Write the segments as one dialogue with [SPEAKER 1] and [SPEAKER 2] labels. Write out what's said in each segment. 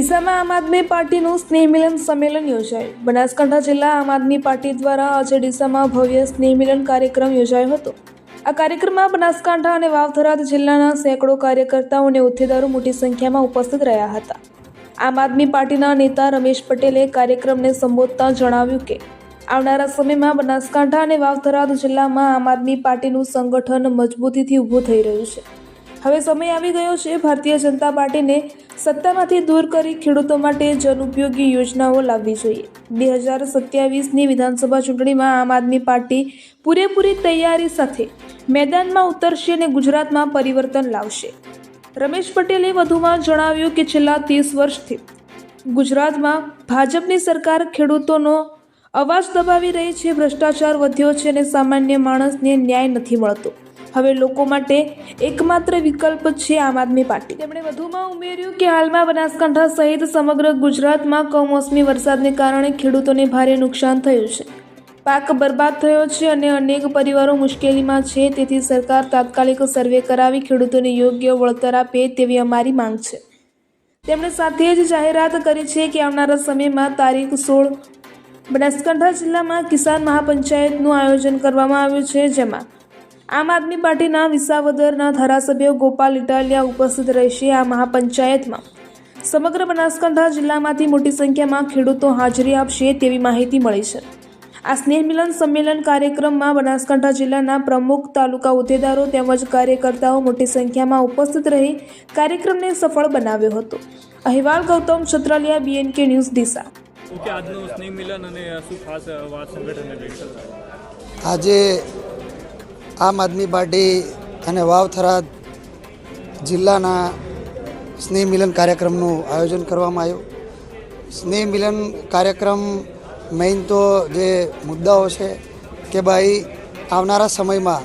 [SPEAKER 1] ડીસામાં આમ આદમી પાર્ટીનું સ્નેહ મિલન સંમેલન યોજાયું। બનાસકાંઠા જિલ્લા આમ આદમી પાર્ટી દ્વારા આજે ડીસામાં ભવ્ય સ્નેહ મિલન કાર્યક્રમ યોજાયો હતો। આ કાર્યક્રમમાં બનાસકાંઠા અને વાવથરાદ જિલ્લાના સેંકડો કાર્યકર્તાઓ અને હોદ્દેદારો મોટી સંખ્યામાં ઉપસ્થિત રહ્યા હતા। આમ આદમી પાર્ટીના નેતા રમેશ પટેલે કાર્યક્રમને સંબોધતા જણાવ્યું કે આવનારા સમયમાં બનાસકાંઠા અને વાવથરાદ જિલ્લામાં આમ આદમી પાર્ટીનું સંગઠન મજબૂતીથી ઊભું થઈ રહ્યું છે। હવે સમય આવી ગયો છે ભારતીય જનતા પાર્ટીને સત્તામાંથી દૂર કરી ખેડૂતો માટે જનઉપયોગી યોજનાઓ લાવવી જોઈએ। 2027ની વિધાનસભા ચૂંટણીમાં આમ આદમી પાર્ટી પૂરેપૂરી તૈયારી સાથે મેદાનમાં ઉતરશે અને ગુજરાતમાં પરિવર્તન લાવશે। રમેશ પટેલે વધુમાં જણાવ્યું કે છેલ્લા 30 વર્ષથી ગુજરાતમાં ભાજપની સરકાર ખેડૂતોનો અવાજ દબાવી રહી છે, ભ્રષ્ટાચાર વધ્યો છે અને સામાન્ય માણસને ન્યાય નથી મળતો। હવે લોકો માટે એકમાત્ર વિકલ્પ છે આમ આદમી પાર્ટી। તેમણે વધુમાં ઉમેર્યું કે હાલમાં બનાસકાંઠા સહિત સમગ્ર ગુજરાતમાં કમોસમી વરસાદને કારણે ખેડૂતોને ભારે નુકસાન થયું છે, પાક બરબાદ થયો છે અને અનેક પરિવારો મુશ્કેલીમાં છે। તેથી સરકાર તાત્કાલિક સર્વે કરાવી ખેડૂતોને યોગ્ય વળતર આપે તેવી અમારી માંગ છે। તેમણે સાથે જ જાહેરાત કરી છે કે આવનારા સમયમાં તારીખ 16 બનાસકાંઠા જિલ્લામાં કિસાન મહાપંચાયતનું આયોજન કરવામાં આવ્યું છે, જેમાં આમ આદમી પાર્ટીના વિસાવદરના ધારાસભ્ય ગોપાલ ઇટાલિયા ઉપસ્થિત રહેશે। આ મહાપંચાયતમાં સમગ્ર બનાસકાંઠા જિલ્લામાંથી મોટી સંખ્યામાં ખેડૂતો હાજરી આપશે તેવી માહિતી મળી છે। આ સ્નેહ મિલન સંમેલન કાર્યક્રમમાં બનાસકાંઠા જિલ્લાના પ્રમુખ, તાલુકા હોદ્દેદારો તેમજ કાર્યકર્તાઓ મોટી સંખ્યામાં ઉપસ્થિત રહી કાર્યક્રમને સફળ બનાવ્યો હતો। અહેવાલ ગૌતમ છત્રાલિયા, BNK ન્યૂઝ, ડીસા।
[SPEAKER 2] આજનું સ્નેહ મિલન અને શું ખાસ વાત સંગઠનને
[SPEAKER 3] આજે આમ આદમી પાર્ટી અને વાવથરાદ જિલ્લાના સ્નેહ મિલન કાર્યક્રમનું આયોજન કરવામાં આવ્યું। સ્નેહ મિલન કાર્યક્રમ મેઇન તો જે મુદ્દાઓ છે કે ભાઈ આવનારા સમયમાં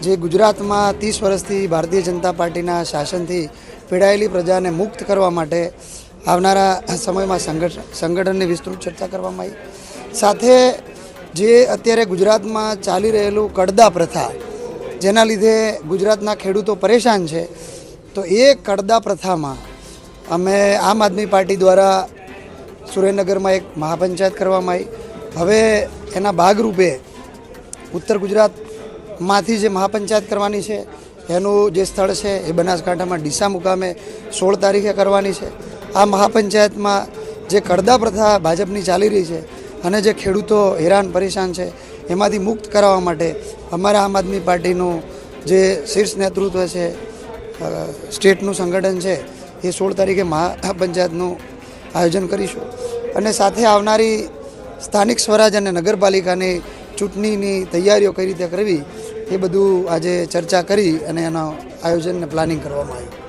[SPEAKER 3] જે ગુજરાતમાં 30 વર્ષથી ભારતીય જનતા પાર્ટીના શાસનથી પીડાયેલી પ્રજાને મુક્ત કરવા માટે આવનારા સમયમાં સંગઠનની વિસ્તૃત ચર્ચા કરવામાં આવી। સાથે જે અત્યારે ગુજરાતમાં ચાલી રહેલું કડદા પ્રથા, જેના લીધે ગુજરાતના ખેડૂતો પરેશાન છે, તો એ કડદા પ્રથામાં અમે આમ આદમી પાર્ટી દ્વારા સુરેન્દ્રનગરમાં એક મહાપંચાયત કરવામાં આવી। હવે એના ભાગરૂપે ઉત્તર ગુજરાતમાંથી જે મહાપંચાયત કરવાની છે એનું જે સ્થળ છે એ બનાસકાંઠામાં ડીસા મુકામે 16 તારીખે કરવાની છે। આ મહાપંચાયતમાં જે કડદા પ્રથા ભાજપની ચાલી રહી છે અને જે ખેડૂતો હેરાન પરેશાન છે એમાંથી મુક્ત કરાવવા માટે અમારા આમ આદમી પાર્ટીનું જે શીર્ષ નેતૃત્વ છે, સ્ટેટનું સંગઠન છે, એ 16 તારીખે મહાપંચાયતનું આયોજન કરીશું। અને સાથે આવનારી સ્થાનિક સ્વરાજ અને નગરપાલિકાની ચૂંટણીની તૈયારીઓ કઈ રીતે કરવી એ બધું આજે ચર્ચા કરી અને એના આયોજનને પ્લાનિંગ કરવામાં આવ્યું।